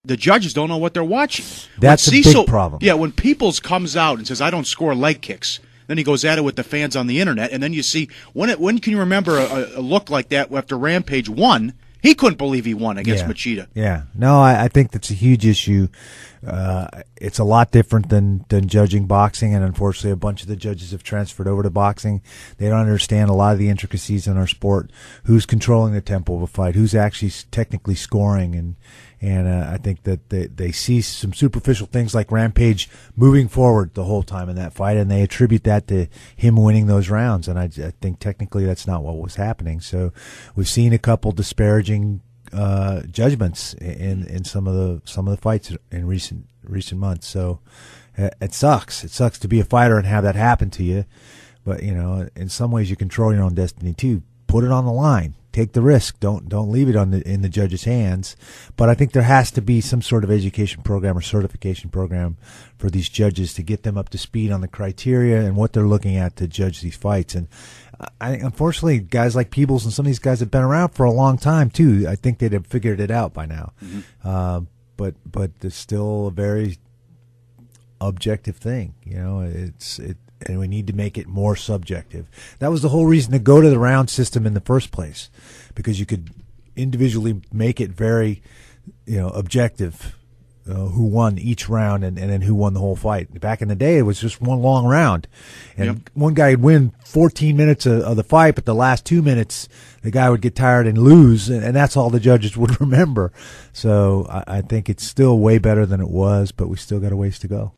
the judges don't know what they're watching. That's a big problem. Yeah, when Peoples comes out and says, I don't score leg kicks, then he goes at it with the fans on the internet, and then you see, when can you remember a look like that after Rampage won? He couldn't believe he won against Machida. Yeah. No, I think that's a huge issue. It's a lot different than judging boxing, and unfortunately a bunch of the judges have transferred over to boxing. They don't understand a lot of the intricacies in our sport, who's controlling the tempo of a fight, who's actually technically scoring, and I think that they see some superficial things like Rampage moving forward the whole time in that fight, and they attribute that to him winning those rounds, and I think technically that's not what was happening. So we've seen a couple disparaging judgments in some of the fights in recent months. So it sucks. It sucks to be a fighter and have that happen to you. But in some ways you control your own destiny too. Put it on the line. Take the risk. Don't leave it in the judge's hands. But I think there has to be some sort of education program or certification program for these judges to get them up to speed on the criteria and what they're looking at to judge these fights. And unfortunately, guys like Peebles and some of these guys have been around for a long time too. I think they'd have figured it out by now. Mm-hmm. But it's still a very objective thing. And we need to make it more subjective. That was the whole reason to go to the round system in the first place, because you could individually make it very, objective, who won each round and then who won the whole fight. Back in the day, it was just one long round, and one guy would win 14 minutes of the fight, but the last 2 minutes, the guy would get tired and lose, and that's all the judges would remember. So I think it's still way better than it was, but we still got a ways to go.